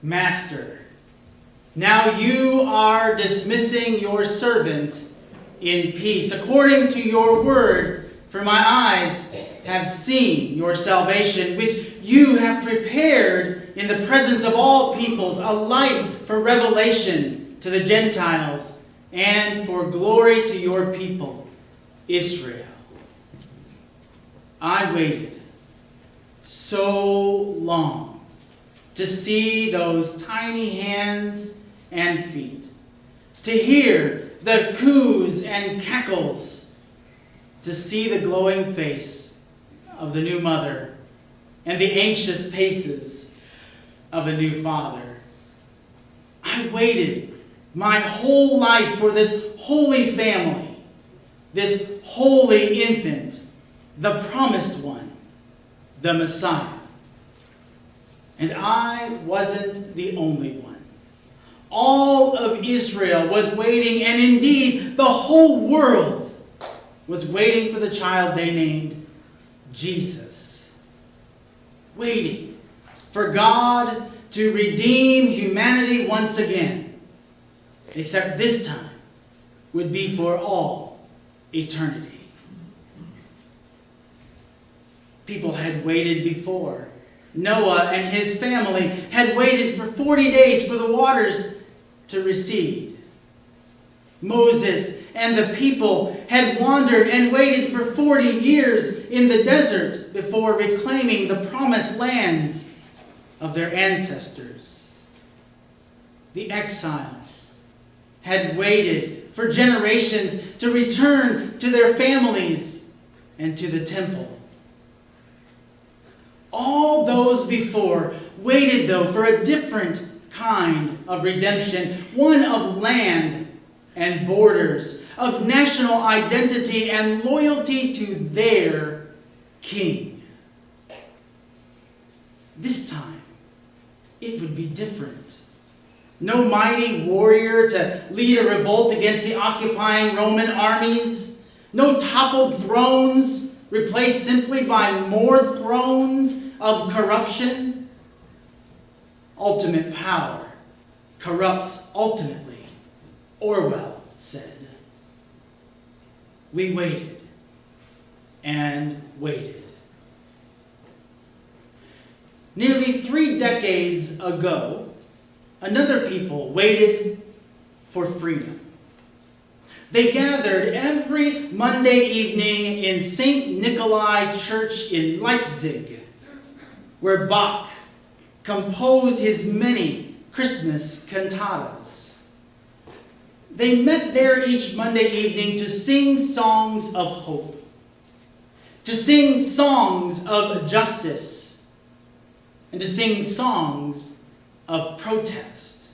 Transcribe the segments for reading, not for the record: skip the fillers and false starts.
Master, now you are dismissing your servant in peace, according to your word, for my eyes have seen your salvation, which you have prepared in the presence of all peoples, a light for revelation to the Gentiles, and for glory to your people, Israel. I waited so long to see those tiny hands and feet, to hear the coos and cackles, to see the glowing face of the new mother and the anxious paces of a new father. I waited my whole life for this holy family, this holy infant, the promised one, the Messiah. And I wasn't the only one. All of Israel was waiting, and indeed the whole world was waiting for the child they named Jesus. Waiting for God to redeem humanity once again, except this time would be for all eternity. People had waited before. Noah and his family had waited for 40 days for the waters to recede. Moses and the people had wandered and waited for 40 years in the desert before reclaiming the promised lands of their ancestors. The exiles had waited for generations to return to their families and to the temple. All those before waited, though, for a different kind of redemption, one of land and borders, of national identity and loyalty to their king. This time, it would be different. No mighty warrior to lead a revolt against the occupying Roman armies. No toppled thrones replaced simply by more thrones of corruption. Ultimate power corrupts ultimately, Orwell said. We waited and waited. Nearly 3 decades ago, another people waited for freedom. They gathered every Monday evening in St. Nikolai Church in Leipzig, where Bach composed his many Christmas cantatas. They met there each Monday evening to sing songs of hope, to sing songs of justice, and to sing songs of protest.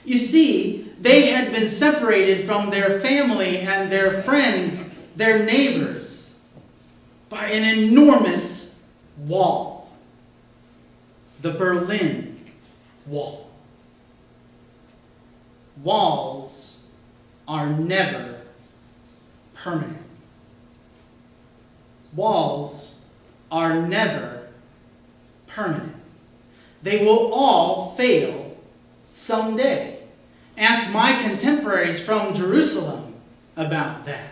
You see, they had been separated from their family and their friends, their neighbors, by an enormous wall. The Berlin Wall. Walls are never permanent. Walls are never permanent. They will all fail someday. Ask my contemporaries from Jerusalem about that.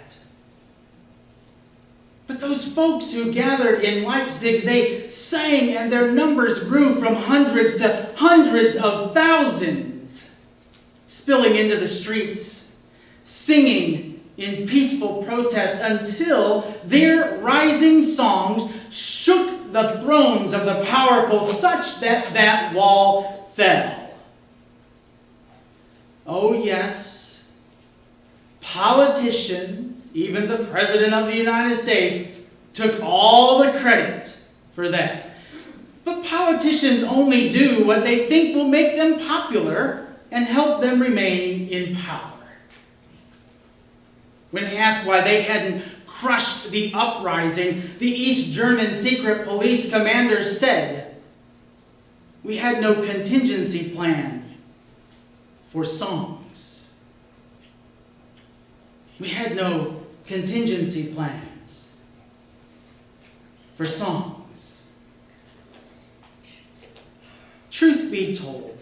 But those folks who gathered in Leipzig, they sang, and their numbers grew from hundreds to hundreds of thousands, spilling into the streets, singing in peaceful protest until their rising songs shook the thrones of the powerful such that that wall fell. Oh yes, politicians, even the President of the United States, took all the credit for that. But politicians only do what they think will make them popular and help them remain in power. When asked why they hadn't crushed the uprising, the East German secret police commander said, "We had no contingency plan for songs." We had no contingency plans for songs. True be told,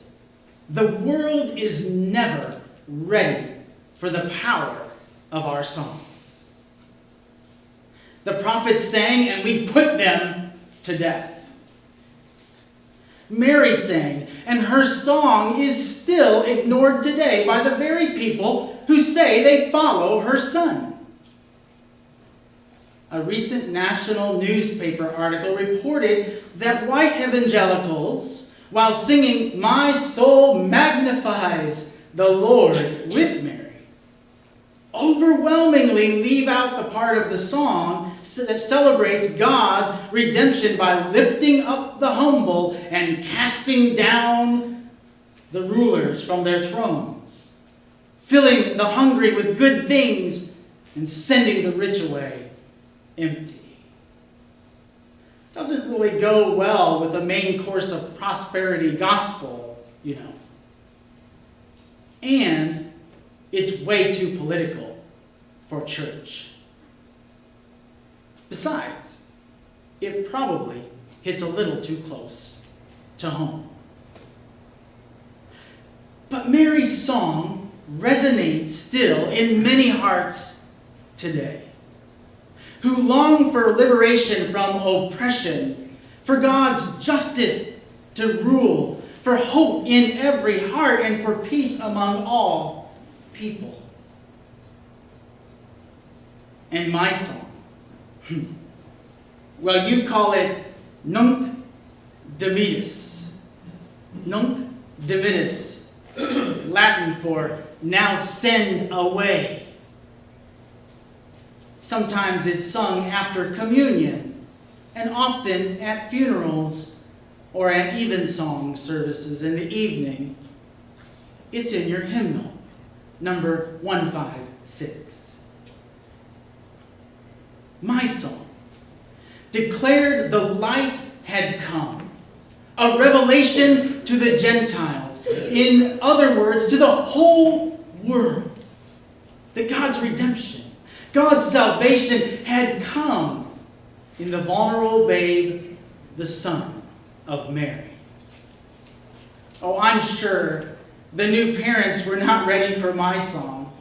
the world is never ready for the power of our songs. The prophets sang, and we put them to death. Mary sang, and her song is still ignored today by the very people who say they follow her son. A recent national newspaper article reported that white evangelicals, while singing "My soul magnifies the Lord" with Mary, overwhelmingly leave out the part of the song that celebrates God's redemption by lifting up the humble and casting down the rulers from their thrones, filling the hungry with good things and sending the rich away empty. Doesn't really go well with the main course of prosperity gospel, you know. And it's way too political for church. Besides, it probably hits a little too close to home. But Mary's song resonates still in many hearts today, who long for liberation from oppression, for God's justice to rule, for hope in every heart, and for peace among all people. And my song, well, you call it Nunc Dimittis. Nunc Dimittis, Latin for "now send away." Sometimes it's sung after communion, and often at funerals or at evensong services in the evening. It's in your hymnal, number 156. My song declared the light had come, a revelation to the Gentiles, in other words, to the whole world, that God's redemption, God's salvation had come in the vulnerable babe, the Son of Mary. Oh, I'm sure the new parents were not ready for my song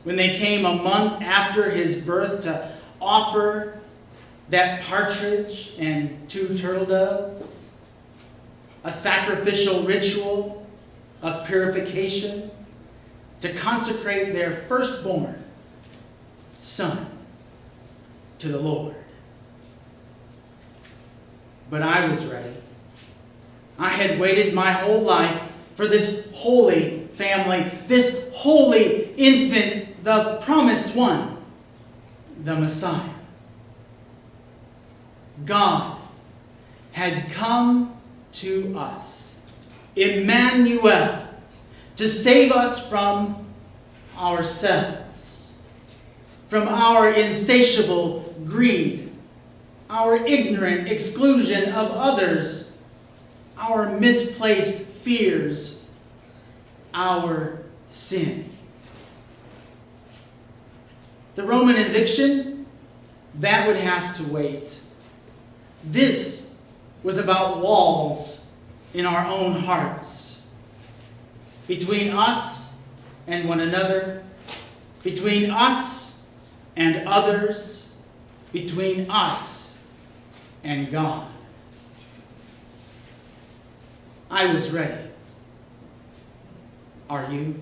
when they came a month after his birth to offer that partridge and 2 turtle doves, a sacrificial ritual of purification to consecrate their firstborn son to the Lord. But I was ready. I had waited my whole life for this holy family, this holy infant, the promised one, the Messiah. God had come to us, Emmanuel, to save us from ourselves, from our insatiable greed, our ignorant exclusion of others, our misplaced fears, our sin. The Roman eviction, that would have to wait. This was about walls in our own hearts, between us and one another, between us and others, between us and God. I was ready. Are you?